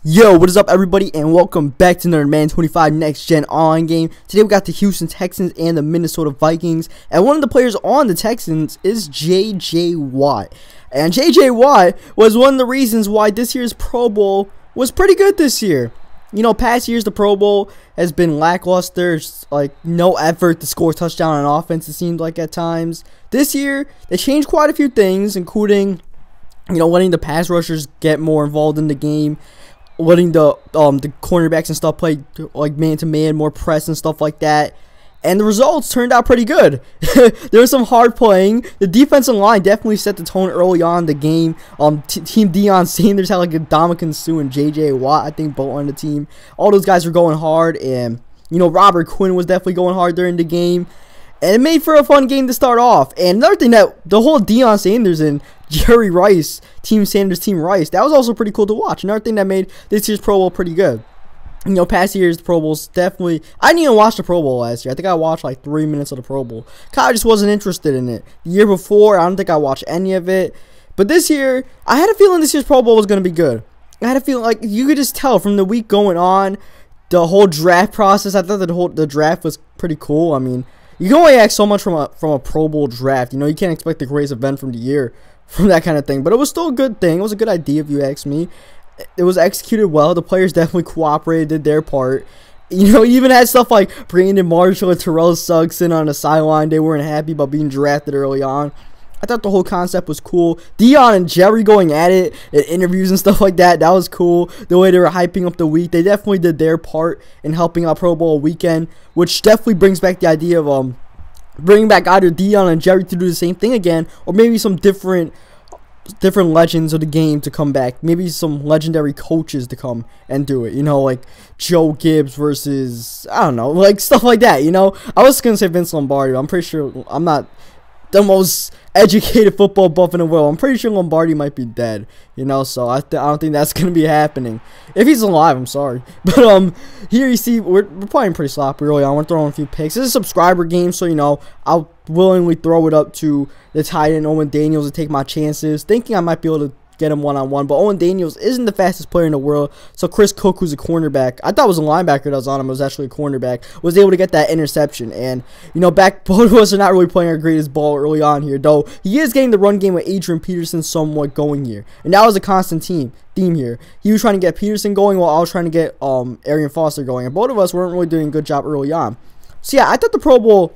Yo, what is up everybody, and welcome back to another Madden 25 Next Gen online game. Today we got the Houston Texans and the Minnesota Vikings, and one of the players on the Texans is J.J. Watt. And J.J. Watt was one of the reasons why this year's Pro Bowl was pretty good this year. You know, past years the Pro Bowl has been lackluster. It's like no effort to score a touchdown on offense, it seemed like at times. This year they changed quite a few things, including, you know, letting the pass rushers get more involved in the game, letting the cornerbacks and stuff play like man-to-man, more press and stuff like that. And the results turned out pretty good. There was some hard playing. The defensive line definitely set the tone early on in the game. Team Deion Sanders had like a Ndamukong Suh and J.J. Watt, I think, both on the team. All those guys were going hard, and you know, Robert Quinn was definitely going hard during the game. And it made for a fun game to start off. And another thing, that the whole Deion Sanders and Jerry Rice, Team Sanders, Team Rice, that was also pretty cool to watch. Another thing that made this year's Pro Bowl pretty good. You know, past years, the Pro Bowls definitely, I didn't even watch the Pro Bowl last year. I think I watched like 3 minutes of the Pro Bowl. I just wasn't interested in it. The year before, I don't think I watched any of it. But this year, I had a feeling this year's Pro Bowl was going to be good. I had a feeling, like, you could just tell from the week going on, the whole draft process. I thought the draft was pretty cool. I mean, you can only ask so much from a Pro Bowl draft. You know, you can't expect the greatest event from the year from that kind of thing. But it was still a good thing. It was a good idea if you ask me. It was executed well. The players definitely cooperated, did their part. You know, even had stuff like Brandon Marshall and Terrell Suggs in on the sideline. They weren't happy about being drafted early on. I thought the whole concept was cool. Deion and Jerry going at it in interviews and stuff like that, that was cool. The way they were hyping up the week, they definitely did their part in helping out Pro Bowl weekend, which definitely brings back the idea of bringing back either Deion and Jerry to do the same thing again, or maybe some different legends of the game to come back. Maybe some legendary coaches to come and do it. You know, like Joe Gibbs versus, I don't know, like stuff like that. You know, I was gonna say Vince Lombardi, but I'm pretty sure I'm not the most educated football buff in the world. I'm pretty sure Lombardi might be dead, you know, so I don't think that's gonna be happening. If he's alive, I'm sorry. But here you see we're playing pretty sloppy early on. We're throwing a few picks. This is a subscriber game, so you know, I'll willingly throw it up to the tight end Owen Daniels to take my chances, thinking I might be able to get him one-on-one. But Owen Daniels isn't the fastest player in the world, so Chris Cook, who's a cornerback, I thought it was a linebacker that was on him, it was actually a cornerback, was able to get that interception. And you know, both of us are not really playing our greatest ball early on here, though he is getting the run game with Adrian Peterson somewhat going here, and that was a constant theme here. He was trying to get Peterson going while I was trying to get Arian Foster going, and both of us weren't really doing a good job early on. So yeah, I thought the Pro Bowl,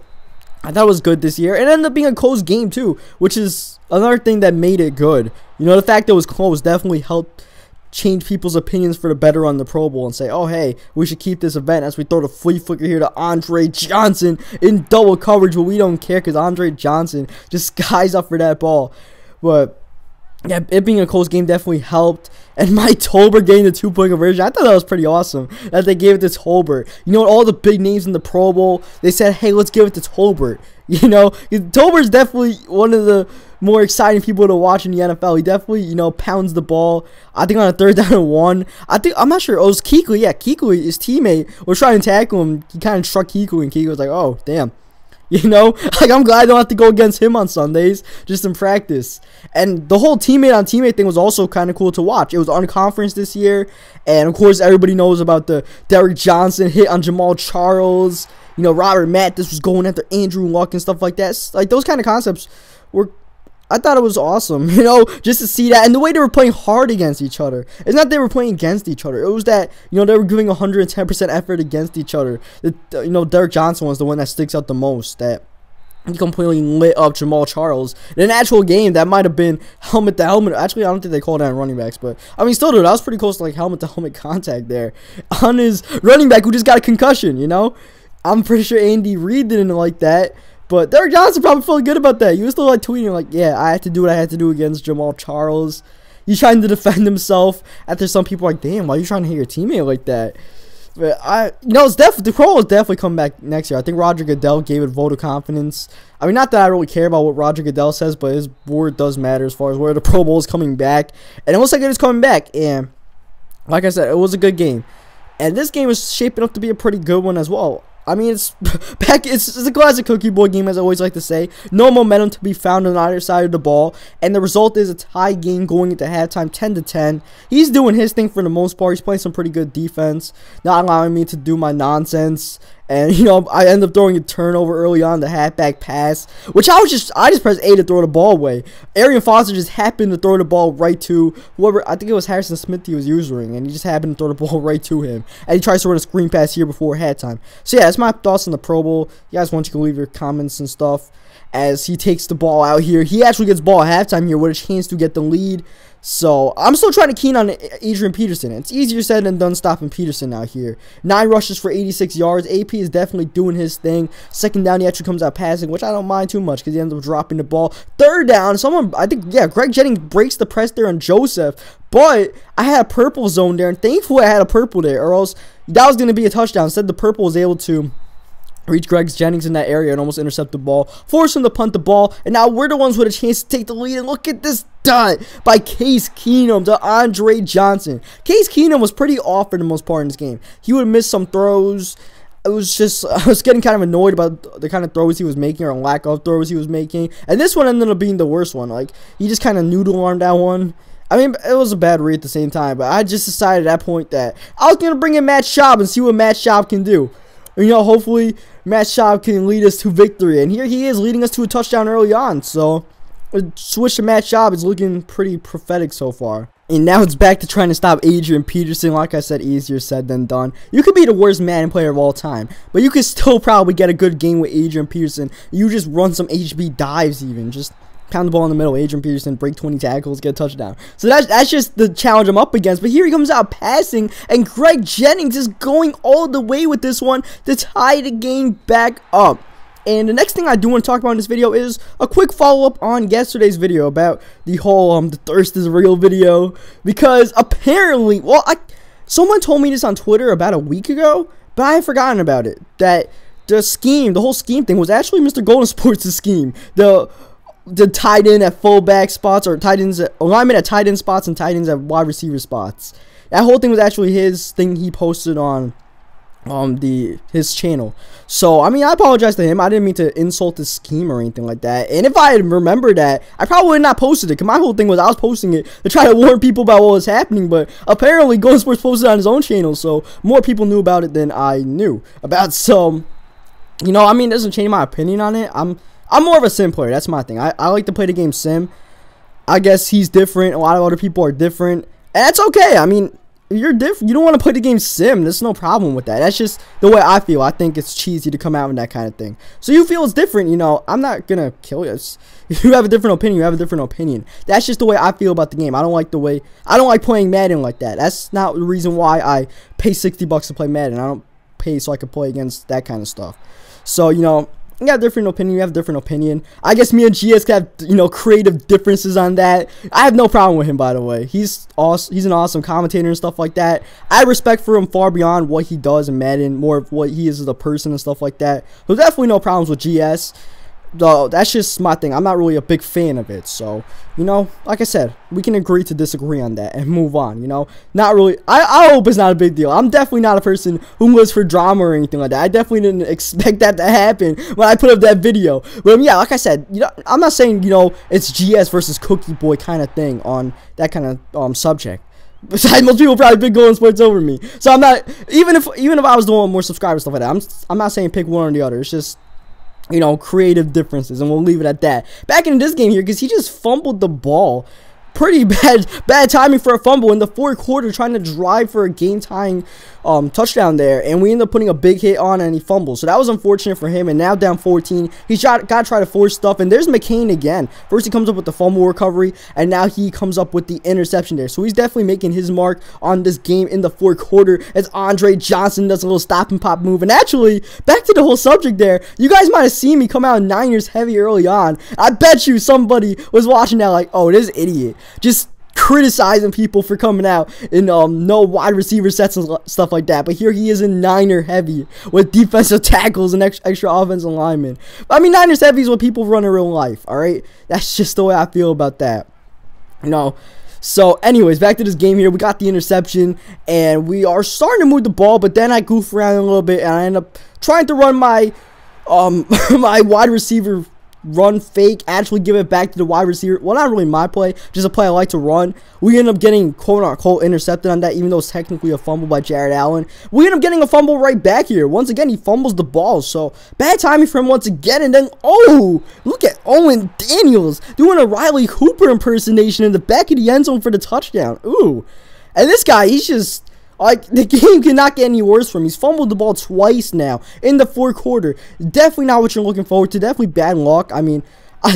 I thought it was good this year. It ended up being a close game too, which is another thing that made it good. You know, the fact that it was close definitely helped change people's opinions for the better on the Pro Bowl and say, oh, hey, we should keep this event, as we throw the flea flicker here to Andre Johnson in double coverage, but we don't care because Andre Johnson just skies up for that ball. But yeah, it being a close game definitely helped. And my Tolbert getting the 2-point conversion, I thought that was pretty awesome that they gave it to Tolbert. You know, all the big names in the Pro Bowl, they said, hey, let's give it to Tolbert. You know, Tolbert's definitely one of the more exciting people to watch in the NFL. He definitely, you know, pounds the ball. I think on a 3rd down and 1, I'm not sure. Oh, it was Kuechly. Yeah, Kuechly, his teammate, was trying to tackle him. He kind of struck Kuechly, and Kuechly was like, oh, damn. You know, like, I'm glad I don't have to go against him on Sundays, just in practice. And the whole teammate on teammate thing was also kind of cool to watch. It was on conference this year, and of course everybody knows about the Derrick Johnson hit on Jamal Charles. You know, Robert Mathis was going after Andrew Luck and stuff like that. Like, those kind of concepts were, I thought it was awesome, you know, just to see that. And the way they were playing hard against each other. It's not they were playing against each other. It was that, you know, they were giving 110% effort against each other. You know, Derrick Johnson was the one that sticks out the most. That he completely lit up Jamal Charles. In an actual game, that might have been helmet to helmet. Actually, I don't think they called that in running backs. But, I mean, still, dude, that was pretty close to, like, helmet to helmet contact there on his running back who just got a concussion, you know. I'm pretty sure Andy Reid didn't like that. But Derrick Johnson probably felt good about that. He was still like tweeting like, yeah, I had to do what I had to do against Jamal Charles. He's trying to defend himself after some people are like, damn, why are you trying to hit your teammate like that? But you know, it's definitely, the Pro Bowl will definitely come back next year. I think Roger Goodell gave it a vote of confidence. I mean, not that I really care about what Roger Goodell says, but his word does matter as far as where the Pro Bowl is coming back. And it looks like it is coming back. And like I said, it was a good game. And this game is shaping up to be a pretty good one as well. I mean, it's a classic Cookie Boy game, as I always like to say. No momentum to be found on either side of the ball, and the result is a tie game going into halftime, 10-10. He's doing his thing for the most part. He's playing some pretty good defense, not allowing me to do my nonsense. And, you know, I end up throwing a turnover early on, the halfback pass, which I just pressed A to throw the ball away. Arian Foster just happened to throw the ball right to whoever, I think it was Harrison Smith he was using, and he just happened to throw the ball right to him. And he tries to run a screen pass here before halftime. So, yeah, that's my thoughts on the Pro Bowl. You guys want, you can leave your comments and stuff. As he takes the ball out here, he actually gets ball at halftime here with a chance to get the lead. So, I'm still trying to keen on Adrian Peterson. It's easier said than done stopping Peterson out here. 9 rushes for 86 yards. AP is definitely doing his thing. Second down, he actually comes out passing, which I don't mind too much because he ends up dropping the ball. Third down, I think, yeah, Greg Jennings breaks the press there on Joseph. But I had a purple zone there, and thankfully I had a purple there, or else that was going to be a touchdown. Instead, the purple was able to reach Greg Jennings in that area and almost intercept the ball, force him to punt the ball, and now we're the ones with a chance to take the lead. And look at this dot by Case Keenum to Andre Johnson. Case Keenum was pretty off for the most part in this game. He would miss some throws. It was just, I was getting kind of annoyed about the kind of throws he was making, or lack of throws he was making, and this one ended up being the worst one. Like, he just kind of noodle-armed that one. I mean, it was a bad read at the same time, but I just decided at that point that I was going to bring in Matt Schuab and see what Matt Schuab can do. You know, hopefully Matt Schuab can lead us to victory. And here he is leading us to a touchdown early on. So, a switch to Matt Schuab is looking pretty prophetic so far. And now it's back to trying to stop Adrian Peterson. Like I said, easier said than done. You could be the worst Madden player of all time, but you could still probably get a good game with Adrian Peterson. You just run some HB dives even. Just pound the ball in the middle, Adrian Peterson, break 20 tackles, get a touchdown. So that's just the challenge I'm up against. But here he comes out passing, and Greg Jennings is going all the way with this one to tie the game back up. And the next thing I do want to talk about in this video is a quick follow-up on yesterday's video about the whole the thirst is real video. Because apparently, well, someone told me this on Twitter about a week ago, but I had forgotten about it. That the whole scheme thing was actually Mr. Golden Sports' scheme. The tight end at fullback spots, or tight ends at alignment at tight end spots and tight ends at wide receiver spots. That whole thing was actually his thing he posted on his channel. So I mean, I apologize to him. I didn't mean to insult his scheme or anything like that. And if I had remembered that, I probably would not posted it. Cause my whole thing was I was posting it to try to warn people about what was happening. But apparently, Golden Sports posted it on his own channel, so more people knew about it than I knew about. So, you know, I mean, it doesn't change my opinion on it. I'm more of a sim player. That's my thing. I like to play the game sim. I guess he's different. A lot of other people are different. And that's okay. I mean, you're different. You don't want to play the game sim. There's no problem with that. That's just the way I feel. I think it's cheesy to come out with that kind of thing. So you feel it's different, you know, I'm not going to kill you. If you have a different opinion, you have a different opinion. That's just the way I feel about the game. I don't like playing Madden like that. That's not the reason why I pay $60 to play Madden. I don't pay so I can play against that kind of stuff. So, you know, you got a different opinion, you have a different opinion. I guess me and GS have, you know, creative differences on that. I have no problem with him, by the way. He's awesome. He's an awesome commentator and stuff like that. I have respect for him far beyond what he does in Madden, more of what he is as a person and stuff like that. There's definitely no problems with GS. Though that's just my thing. I'm not really a big fan of it. So, you know, like I said, we can agree to disagree on that and move on, you know. Not really. I hope it's not a big deal. I'm definitely not a person who lives for drama or anything like that. I definitely didn't expect that to happen when I put up that video. But yeah, like I said, you know, I'm not saying, you know, it's GS versus Cookie Boy kind of thing on that kind of subject. Besides, most people probably pick Golden Sports over me. So I'm not, even if I was doing more subscribers stuff like that, I'm not saying pick one or the other. It's just, you know, creative differences, and we'll leave it at that. Back in this game here, because he just fumbled the ball. Pretty bad timing for a fumble in the fourth quarter, trying to drive for a game-tying touchdown there, and we ended up putting a big hit on, and he fumbled. So that was unfortunate for him, and now down 14. He's got to try to force stuff, and there's McCain again. First he comes up with the fumble recovery, and now he comes up with the interception there. So he's definitely making his mark on this game in the fourth quarter as Andre Johnson does a little stop and pop move. And actually, back to the whole subject there, you guys might have seen me come out Niners heavy early on. I bet you somebody was watching that like, oh, this idiot just criticizing people for coming out in no wide receiver sets and stuff like that. But here he is in Niner heavy with defensive tackles and extra offensive linemen. But, I mean, Niners heavy is what people run in real life, all right? That's just the way I feel about that. You know, So anyways, back to this game here. We got the interception, and we are starting to move the ball, but then I goof around a little bit, and I end up trying to run my my wide receiver run fake, actually give it back to the wide receiver. Well, not really my play, just a play I like to run. We end up getting quote-unquote intercepted on that, even though it's technically a fumble by Jared Allen. We end up getting a fumble right back here. Once again, he fumbles the ball, so bad timing for him once again. And then, oh, look at Owen Daniels doing a Riley Cooper impersonation in the back of the end zone for the touchdown. Ooh, and this guy, he's just... like, the game cannot get any worse for him. He's fumbled the ball twice now in the fourth quarter. Definitely not what you're looking forward to. Definitely bad luck. I mean,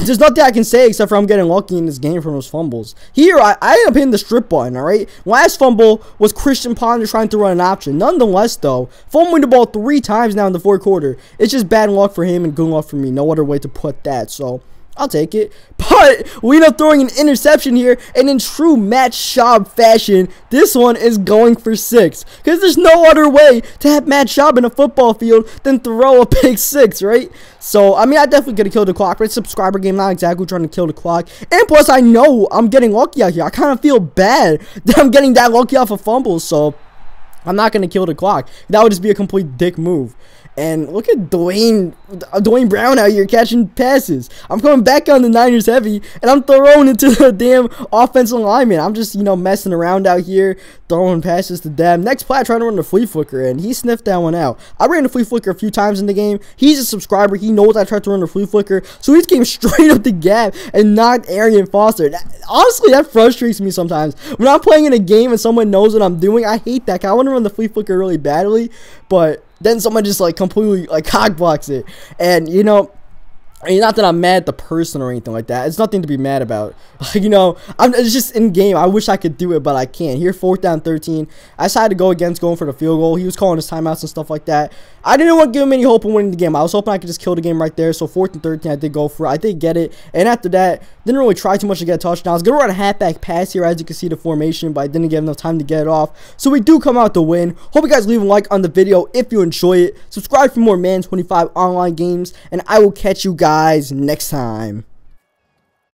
there's nothing I can say except for I'm getting lucky in this game from those fumbles. Here, I ended up hitting the strip button, alright? Last fumble was Christian Ponder trying to run an option. Nonetheless, though, fumbling the ball 3 times now in the fourth quarter. It's just bad luck for him and good luck for me. No other way to put that, so... I'll take it. But we end up throwing an interception here, and in true Matt Schuab fashion, this one is going for 6. Because there's no other way to have Matt Schuab in a football field than throw a pick 6, right? So, I mean, I definitely could have killed the clock, but it's a subscriber game, not exactly trying to kill the clock. And plus, I know I'm getting lucky out here. I kind of feel bad that I'm getting that lucky off a fumble, so I'm not going to kill the clock. That would just be a complete dick move. And look at Dwayne Brown out here catching passes. I'm coming back on the Niners heavy, and I'm throwing into the damn offensive lineman. I'm just, you know, messing around out here, throwing passes to them. Next play, I tried to run the flea flicker, and he sniffed that one out. I ran the flea flicker a few times in the game. He's a subscriber. He knows I tried to run the flea flicker, so he came straight up the gap and knocked Arian Foster. Honestly, that frustrates me sometimes. When I'm playing in a game and someone knows what I'm doing, I hate that. I want to run the flea flicker really badly, but then someone just like completely like cock blocks it. And you know, I mean, not that I'm mad at the person or anything like that. It's nothing to be mad about. You know, it's just in game. I wish I could do it, but I can't. Here, 4th down 13. I decided to go against going for the field goal. He was calling his timeouts and stuff like that. I didn't want to give him any hope of winning the game. I was hoping I could just kill the game right there. So 4th and 13, I did go for it. I did get it. And after that, didn't really try too much to get a touchdown. I was going to run a halfback pass here, as you can see the formation, but I didn't get enough time to get it off. So we do come out to win. Hope you guys leave a like on the video if you enjoy it. Subscribe for more Madden 25 online games, and I will catch you guys next time.